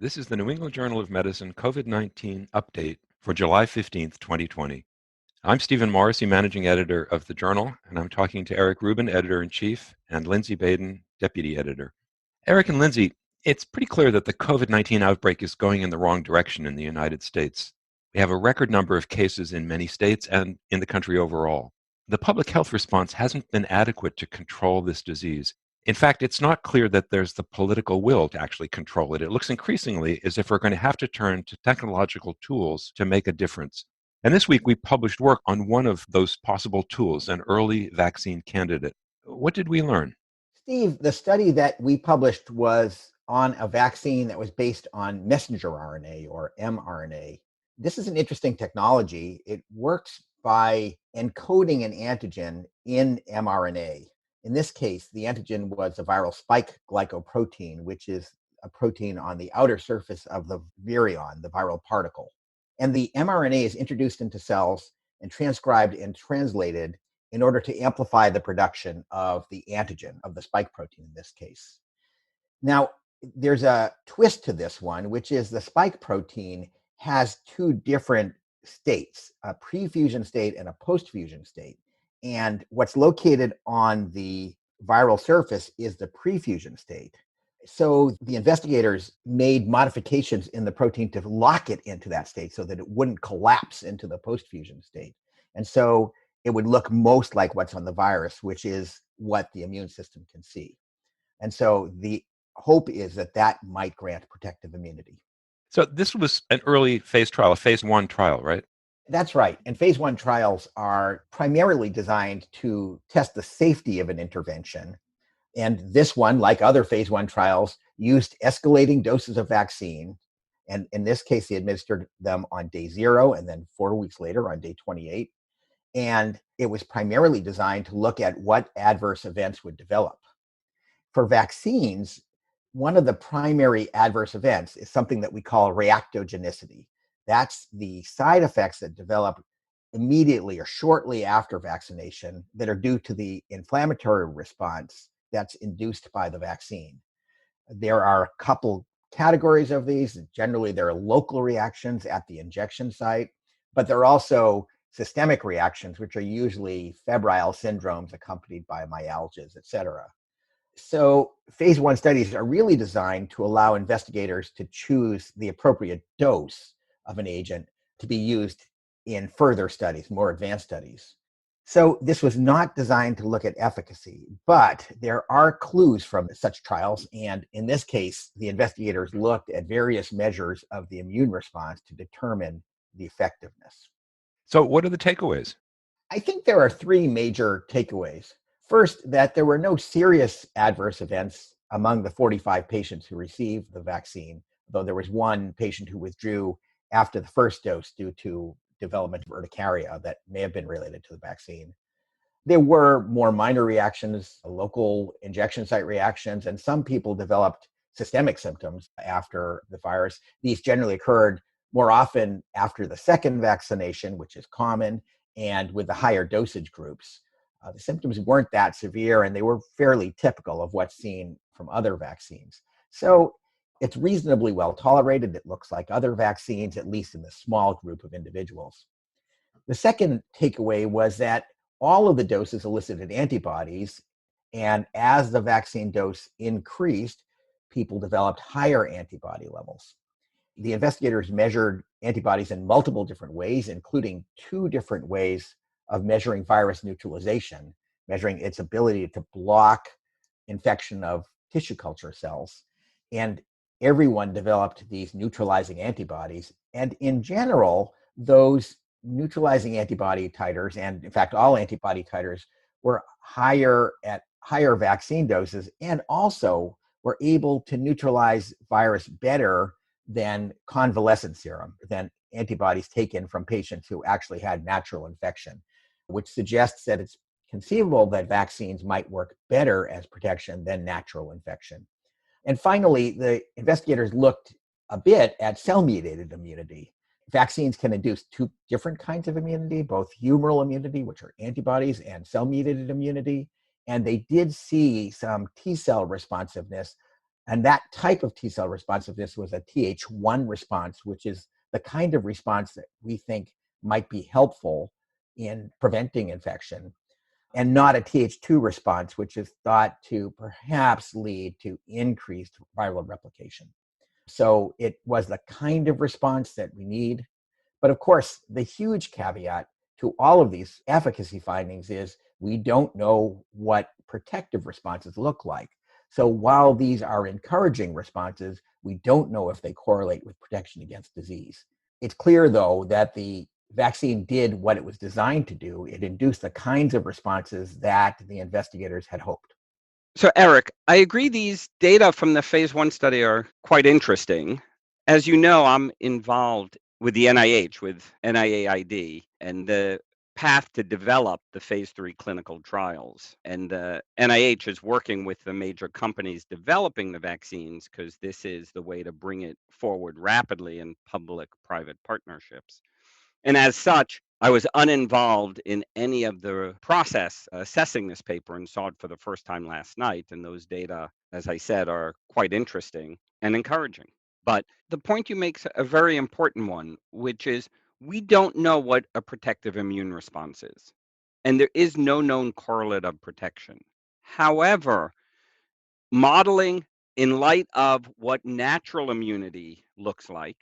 This is the New England Journal of Medicine COVID-19 update for July 15th, 2020. I'm Stephen Morrissey, managing editor of the journal, and I'm talking to Eric Rubin, editor-in-chief, and Lindsey Baden, deputy editor. Eric and Lindsey, it's pretty clear that the COVID-19 outbreak is going in the wrong direction in the United States. We have a record number of cases in many states and in the country overall. The public health response hasn't been adequate to control this disease. In fact, it's not clear that there's the political will to actually control it. It looks increasingly as if we're going to have to turn to technological tools to make a difference. And this week, we published work on one of those possible tools, an early vaccine candidate. What did we learn? Steve, the study that we published was on a vaccine that was based on messenger RNA or mRNA. This is an interesting technology. It works by encoding an antigen in mRNA. In this case, the antigen was a viral spike glycoprotein, which is a protein on the outer surface of the virion, the viral particle. And the mRNA is introduced into cells and transcribed and translated in order to amplify the production of the antigen, of the spike protein in this case. Now, there's a twist to this one, which is the spike protein has two different states, a pre-fusion state and a post-fusion state. And what's located on the viral surface is the pre-fusion state. So the investigators made modifications in the protein to lock it into that state so that it wouldn't collapse into the post-fusion state. And so it would look most like what's on the virus, which is what the immune system can see. And so the hope is that that might grant protective immunity. So this was an early phase trial, a phase 1 trial, right? That's right. And phase 1 trials are primarily designed to test the safety of an intervention. And this one, like other phase 1 trials, used escalating doses of vaccine. And in this case, they administered them on day 0 and then 4 weeks later on day 28. And it was primarily designed to look at what adverse events would develop. For vaccines, one of the primary adverse events is something that we call reactogenicity. That's the side effects that develop immediately or shortly after vaccination that are due to the inflammatory response that's induced by the vaccine. There are a couple categories of these. Generally, there are local reactions at the injection site, but there are also systemic reactions, which are usually febrile syndromes accompanied by myalgias, et cetera. So phase 1 studies are really designed to allow investigators to choose the appropriate dose of an agent to be used in further studies, more advanced studies. So this was not designed to look at efficacy, but there are clues from such trials. And in this case, the investigators looked at various measures of the immune response to determine the effectiveness. So what are the takeaways? I think there are 3 major takeaways. First, that there were no serious adverse events among the 45 patients who received the vaccine, though there was one patient who withdrew after the first dose due to development of urticaria that may have been related to the vaccine. There were more minor reactions, local injection site reactions, and some people developed systemic symptoms after the virus. These generally occurred more often after the second vaccination, which is common, and with the higher dosage groups. The symptoms weren't that severe, and they were fairly typical of what's seen from other vaccines. So it's reasonably well tolerated. It looks like other vaccines, at least in the small group of individuals. The second takeaway was that all of the doses elicited antibodies, and as the vaccine dose increased, people developed higher antibody levels. The investigators measured antibodies in multiple different ways, including 2 different ways of measuring virus neutralization, measuring its ability to block infection of tissue culture cells. And everyone developed these neutralizing antibodies. And in general, those neutralizing antibody titers, and in fact, all antibody titers, were higher at higher vaccine doses and also were able to neutralize virus better than convalescent serum, than antibodies taken from patients who actually had natural infection, which suggests that it's conceivable that vaccines might work better as protection than natural infection. And finally, the investigators looked a bit at cell-mediated immunity. Vaccines can induce 2 different kinds of immunity, both humoral immunity, which are antibodies, and cell-mediated immunity. And they did see some T-cell responsiveness And that type of T cell responsiveness was a Th1 response, which is the kind of response that we think might be helpful in preventing infection, and not a Th2 response, which is thought to perhaps lead to increased viral replication. So it was the kind of response that we need. But of course, the huge caveat to all of these efficacy findings is we don't know what protective responses look like. So while these are encouraging responses, we don't know if they correlate with protection against disease. It's clear, though, that the vaccine did what it was designed to do. It induced the kinds of responses that the investigators had hoped. So, Eric, I agree these data from the phase 1 study are quite interesting. As you know, I'm involved with the NIH, with NIAID, and the path to develop the phase 3 clinical trials. And the NIH is working with the major companies developing the vaccines because this is the way to bring it forward rapidly in public-private partnerships. And as such, I was uninvolved in any of the process assessing this paper and saw it for the first time last night. And those data, as I said, are quite interesting and encouraging. But the point you make is a very important one, which is we don't know what a protective immune response is. And there is no known correlate of protection. However, modeling in light of what natural immunity looks like,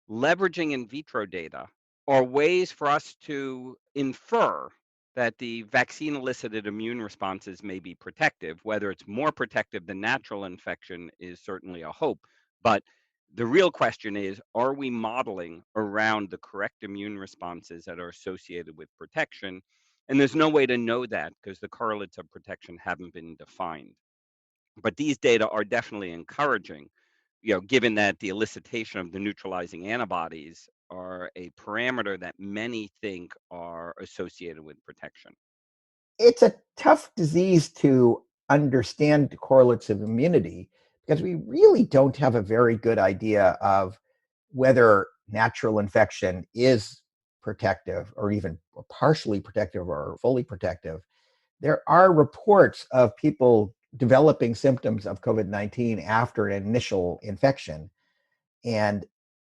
leveraging in vitro data, are ways for us to infer that the vaccine elicited immune responses may be protective. Whether it's more protective than natural infection is certainly a hope. But the real question is, are we modeling around the correct immune responses that are associated with protection? And there's no way to know that because the correlates of protection haven't been defined. But these data are definitely encouraging, given that the elicitation of the neutralizing antibodies are a parameter that many think are associated with protection. It's a tough disease to understand correlates of immunity because we really don't have a very good idea of whether natural infection is protective or even partially protective or fully protective. There are reports of people developing symptoms of COVID-19 after an initial infection, and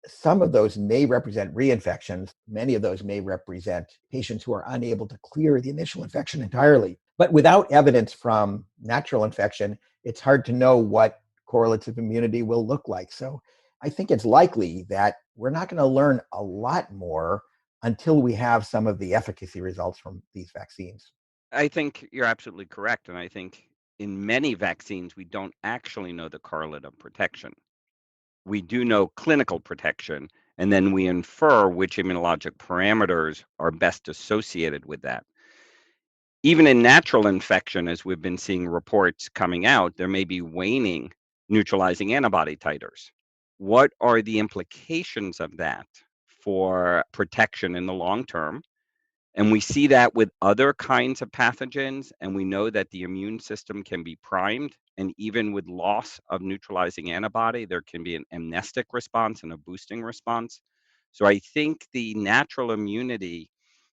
some of those may represent reinfections. Many of those may represent patients who are unable to clear the initial infection entirely. But without evidence from natural infection, it's hard to know what correlates of immunity will look like. So I think it's likely that we're not going to learn a lot more until we have some of the efficacy results from these vaccines. I think you're absolutely correct. And I think in many vaccines, we don't actually know the correlate of protection. We do know clinical protection, and then we infer which immunologic parameters are best associated with that. Even in natural infection, as we've been seeing reports coming out, there may be waning neutralizing antibody titers. What are the implications of that for protection in the long term? And we see that with other kinds of pathogens, and we know that the immune system can be primed. And even with loss of neutralizing antibody, there can be an amnestic response and a boosting response. So I think the natural immunity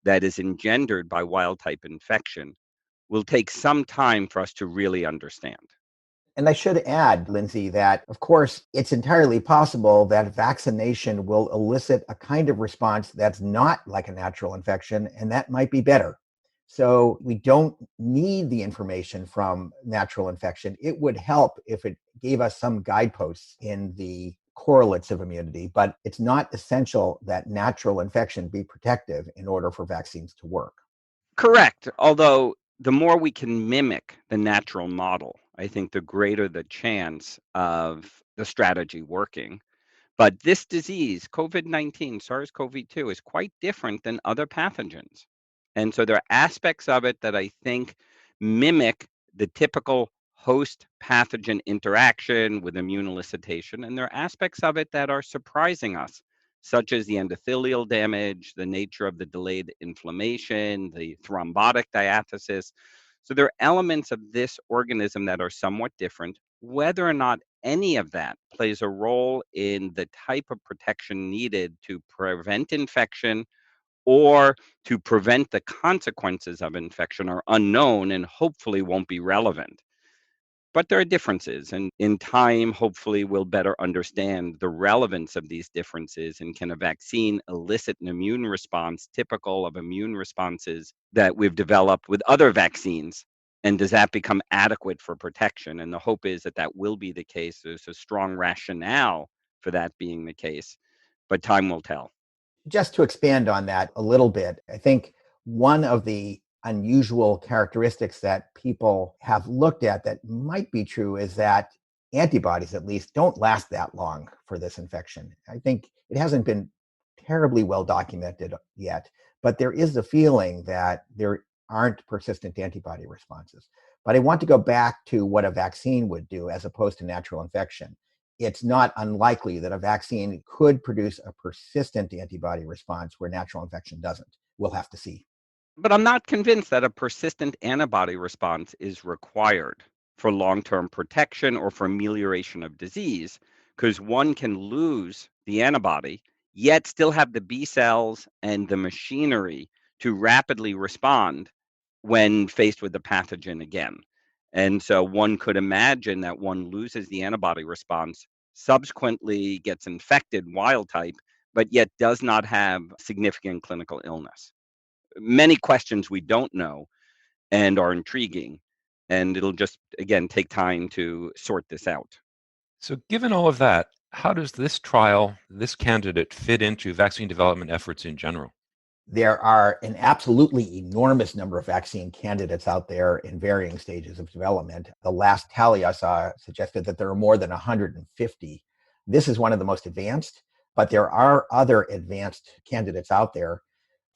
that is engendered by wild type infection will take some time for us to really understand. And I should add, Lindsey, that of course it's entirely possible that vaccination will elicit a kind of response that's not like a natural infection, and that might be better. So we don't need the information from natural infection. It would help if it gave us some guideposts in the correlates of immunity, but it's not essential that natural infection be protective in order for vaccines to work. Correct. Although the more we can mimic the natural model, I think the greater the chance of the strategy working. But this disease, COVID-19, SARS-CoV-2, is quite different than other pathogens. And so there are aspects of it that I think mimic the typical host pathogen interaction with immune elicitation. And there are aspects of it that are surprising us, such as the endothelial damage, the nature of the delayed inflammation, the thrombotic diathesis. So there are elements of this organism that are somewhat different. Whether or not any of that plays a role in the type of protection needed to prevent infection or to prevent the consequences of infection are unknown and hopefully won't be relevant. But there are differences, and in time, hopefully, we'll better understand the relevance of these differences. And can a vaccine elicit an immune response typical of immune responses that we've developed with other vaccines? And does that become adequate for protection? And the hope is that that will be the case. There's a strong rationale for that being the case, but time will tell. Just to expand on that a little bit, I think one of the unusual characteristics that people have looked at that might be true is that antibodies, at least, don't last that long for this infection. I think it hasn't been terribly well documented yet, but there is a feeling that there aren't persistent antibody responses. But I want to go back to what a vaccine would do as opposed to natural infection. It's not unlikely that a vaccine could produce a persistent antibody response where natural infection doesn't. We'll have to see. But I'm not convinced that a persistent antibody response is required for long-term protection or for amelioration of disease, because one can lose the antibody, yet still have the B cells and the machinery to rapidly respond when faced with the pathogen again. And so one could imagine that one loses the antibody response, subsequently gets infected wild type, but yet does not have significant clinical illness. Many questions we don't know and are intriguing, and it'll just, again, take time to sort this out. So, given all of that, how does this trial, this candidate, fit into vaccine development efforts in general? There are an absolutely enormous number of vaccine candidates out there in varying stages of development. The last tally I saw suggested that there are more than 150. This is one of the most advanced, but there are other advanced candidates out there.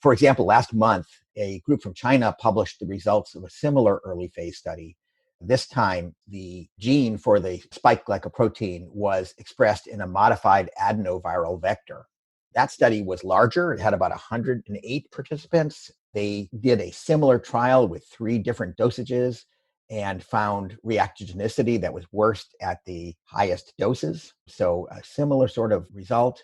For example, last month, a group from China published the results of a similar early phase study. This time, the gene for the spike glycoprotein was expressed in a modified adenoviral vector. That study was larger. It had about 108 participants. They did a similar trial with 3 different dosages and found reactogenicity that was worst at the highest doses. So a similar sort of result.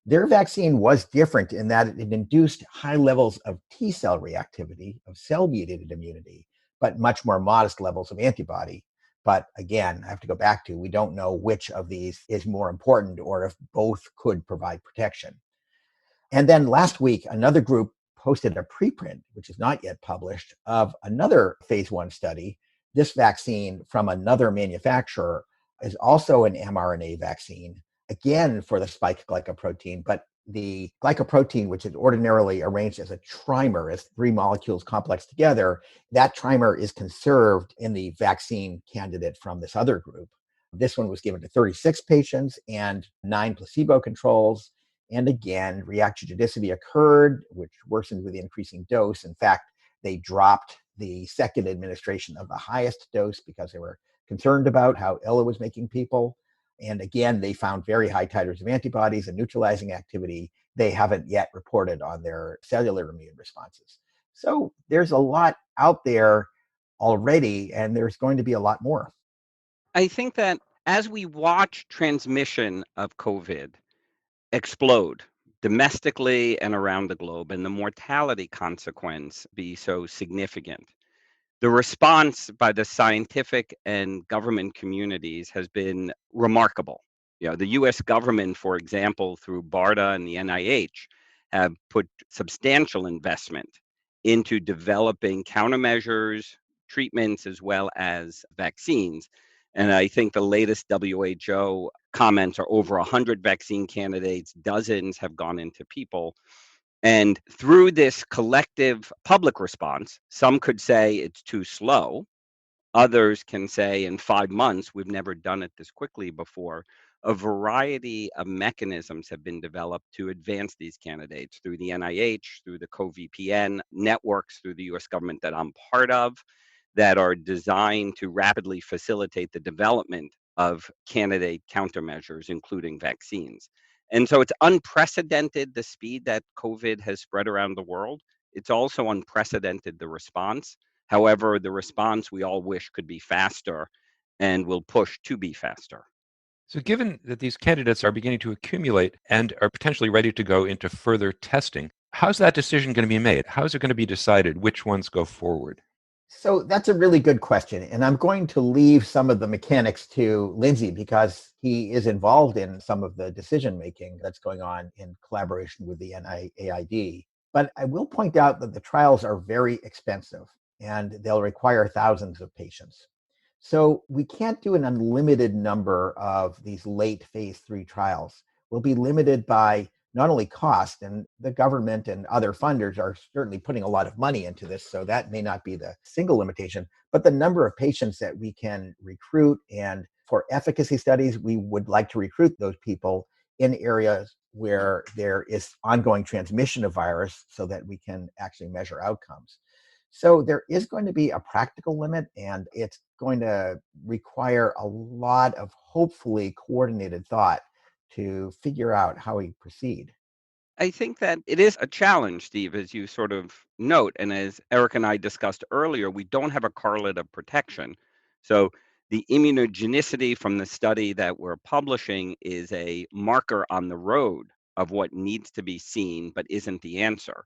Their vaccine was different in that it induced high levels of T cell reactivity, of cell-mediated immunity, but much more modest levels of antibody. But again, I have to go back to, we don't know which of these is more important or if both could provide protection. And then last week, another group posted a preprint, which is not yet published, of another phase 1 study. This vaccine from another manufacturer is also an mRNA vaccine, again for the spike glycoprotein, but the glycoprotein, which is ordinarily arranged as a trimer, as 3 molecules complexed together, that trimer is conserved in the vaccine candidate from this other group. This one was given to 36 patients and 9 placebo controls. And again, reactogenicity occurred, which worsened with the increasing dose. In fact, they dropped the second administration of the highest dose because they were concerned about how ill it was making people. And again, they found very high titers of antibodies and neutralizing activity. They haven't yet reported on their cellular immune responses. So there's a lot out there already, and there's going to be a lot more. I think that as we watch transmission of COVID explode domestically and around the globe, and the mortality consequence be so significant, the response by the scientific and government communities has been remarkable. The US government, for example, through BARDA and the NIH, have put substantial investment into developing countermeasures, treatments, as well as vaccines. And I think the latest WHO comments are over 100 vaccine candidates, dozens have gone into people. And through this collective public response, some could say it's too slow. Others can say in 5 months, we've never done it this quickly before. A variety of mechanisms have been developed to advance these candidates through the NIH, through the CoVPN networks, through the US government that I'm part of, that are designed to rapidly facilitate the development of candidate countermeasures, including vaccines. And so it's unprecedented the speed that COVID has spread around the world. It's also unprecedented the response. However, the response we all wish could be faster and will push to be faster. So, given that these candidates are beginning to accumulate and are potentially ready to go into further testing, how's that decision going to be made? How is it going to be decided which ones go forward? So that's a really good question. And I'm going to leave some of the mechanics to Lindsey because he is involved in some of the decision making that's going on in collaboration with the NIAID. But I will point out that the trials are very expensive and they'll require thousands of patients. So we can't do an unlimited number of these late phase 3 trials. We'll be limited by not only cost, and the government and other funders are certainly putting a lot of money into this, so that may not be the single limitation, but the number of patients that we can recruit. And for efficacy studies, we would like to recruit those people in areas where there is ongoing transmission of virus so that we can actually measure outcomes. So there is going to be a practical limit, and it's going to require a lot of hopefully coordinated thought to figure out how we proceed. I think that it is a challenge, Steve, as you sort of note. And as Eric and I discussed earlier, we don't have a correlate of protection. So the immunogenicity from the study that we're publishing is a marker on the road of what needs to be seen, but isn't the answer.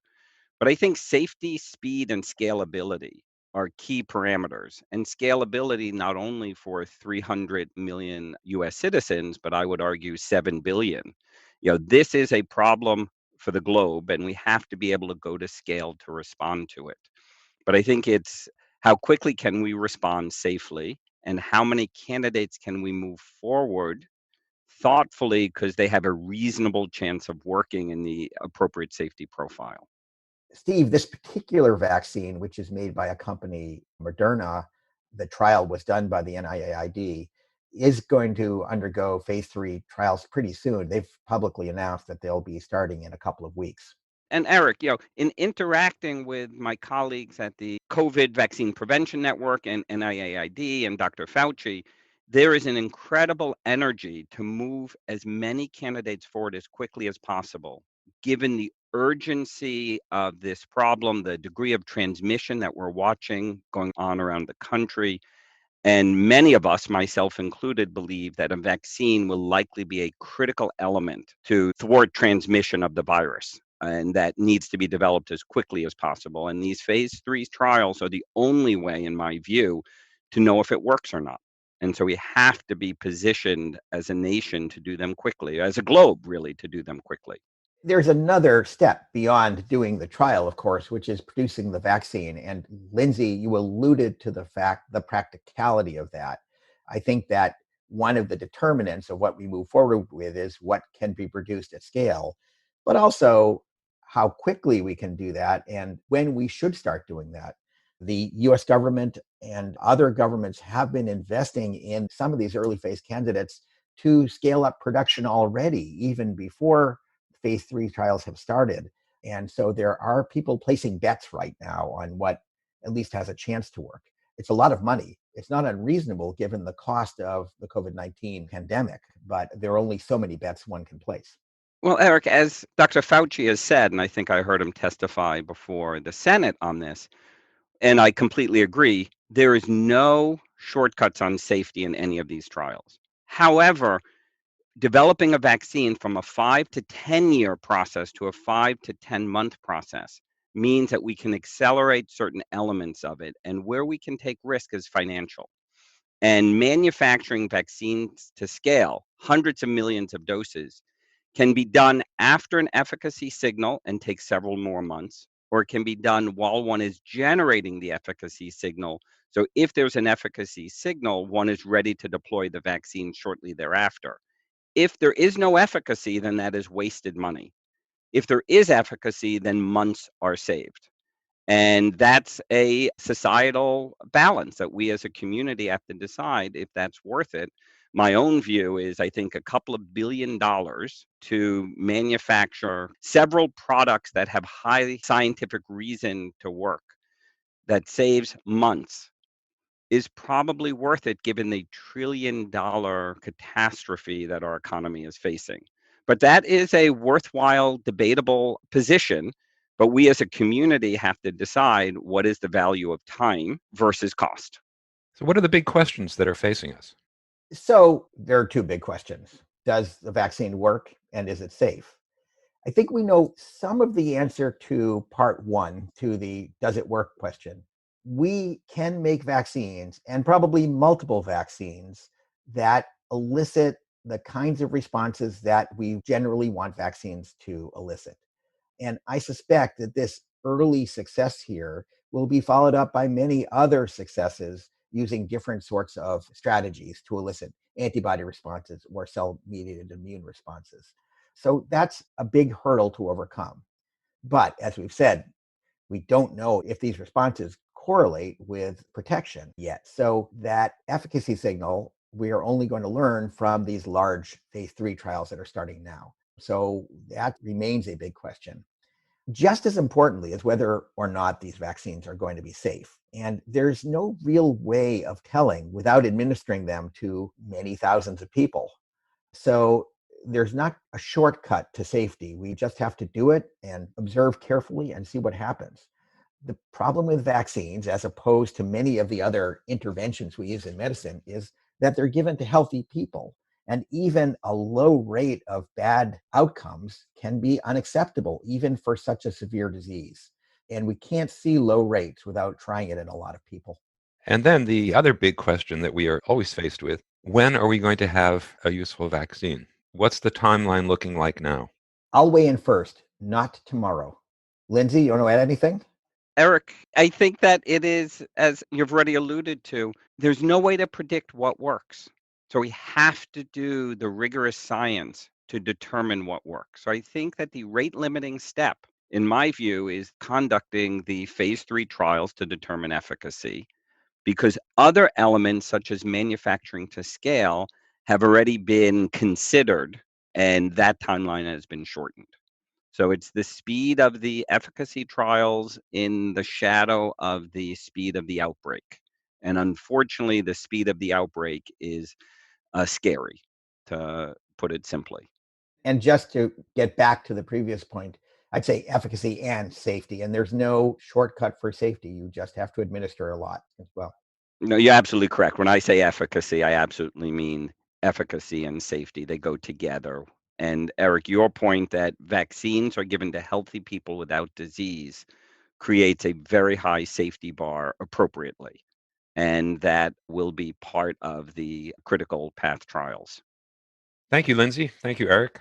But I think safety, speed, and scalability are key parameters. And scalability not only for 300 million US citizens, but I would argue 7 billion. This is a problem for the globe, and we have to be able to go to scale to respond to it. But I think it's how quickly can we respond safely, and how many candidates can we move forward thoughtfully because they have a reasonable chance of working in the appropriate safety profile. Steve, this particular vaccine, which is made by a company, Moderna, the trial was done by the NIAID, is going to undergo phase 3 trials pretty soon. They've publicly announced that they'll be starting in a couple of weeks. And Eric, in interacting with my colleagues at the COVID Vaccine Prevention Network and NIAID and Dr. Fauci, there is an incredible energy to move as many candidates forward as quickly as possible, given the urgency of this problem, the degree of transmission that we're watching going on around the country. And many of us, myself included, believe that a vaccine will likely be a critical element to thwart transmission of the virus. And that needs to be developed as quickly as possible. And these phase 3 trials are the only way, in my view, to know if it works or not. And so we have to be positioned as a nation to do them quickly, as a globe, really, to do them quickly. There's another step beyond doing the trial, of course, which is producing the vaccine. And Lindsey, you alluded to the practicality of that. I think that one of the determinants of what we move forward with is what can be produced at scale, but also how quickly we can do that and when we should start doing that. The US government and other governments have been investing in some of these early phase candidates to scale up production already, even before phase 3 trials have started. And so there are people placing bets right now on what at least has a chance to work. It's a lot of money. It's not unreasonable given the cost of the COVID-19 pandemic, but there are only so many bets one can place. Well, Eric, as Dr. Fauci has said, and I think I heard him testify before the Senate on this, and I completely agree, there is no shortcuts on safety in any of these trials. However, developing a vaccine from a 5 to 10 year process to a 5 to 10 month process means that we can accelerate certain elements of it, and where we can take risk is financial. And manufacturing vaccines to scale, hundreds of millions of doses, can be done after an efficacy signal and take several more months, or it can be done while one is generating the efficacy signal. So if there's an efficacy signal, one is ready to deploy the vaccine shortly thereafter. If there is no efficacy, then that is wasted money. If there is efficacy, then months are saved. And that's a societal balance that we as a community have to decide if that's worth it. My own view is I think a couple of $1 billion to manufacture several products that have high scientific reason to work that saves months is probably worth it given the $1 trillion catastrophe that our economy is facing. But that is a worthwhile, debatable position. But we as a community have to decide what is the value of time versus cost. So, what are the big questions that are facing us? So there are two big questions. Does the vaccine work and is it safe? I think we know some of the answer to part one, to the does it work question. we can make vaccines, and probably multiple vaccines, that elicit the kinds of responses that we generally want vaccines to elicit. And I suspect that this early success here will be followed up by many other successes using different sorts of strategies to elicit antibody responses or cell mediated immune responses. So that's a big hurdle to overcome. But as we've said, we don't know if these responses correlate with protection yet. So that efficacy signal, we are only going to learn from these large phase 3 trials that are starting now. So that remains a big question. Just as importantly is whether or not these vaccines are going to be safe. And there's no real way of telling without administering them to many thousands of people. So there's not a shortcut to safety. We just have to do it and observe carefully and see what happens. The problem with vaccines, as opposed to many of the other interventions we use in medicine, is that they're given to healthy people. And even a low rate of bad outcomes can be unacceptable, even for such a severe disease. And we can't see low rates without trying it in a lot of people. And then the other big question that we are always faced with, when are we going to have a useful vaccine? What's the timeline looking like now? I'll weigh in first, not tomorrow. Lindsey, you want to add anything? Eric, I think that it is, as you've already alluded to, there's no way to predict what works. So we have to do the rigorous science to determine what works. So I think that the rate limiting step, in my view, is conducting the phase 3 trials to determine efficacy, because other elements such as manufacturing to scale have already been considered, and that timeline has been shortened. So it's the speed of the efficacy trials in the shadow of the speed of the outbreak. And unfortunately, the speed of the outbreak is scary, to put it simply. And just to get back to the previous point, I'd say efficacy and safety. And there's no shortcut for safety. You just have to administer a lot as well. No, you're absolutely correct. When I say efficacy, I absolutely mean efficacy and safety. They go together. And Eric, your point that vaccines are given to healthy people without disease creates a very high safety bar appropriately. And that will be part of the critical path trials. Thank you, Lindsey. Thank you, Eric.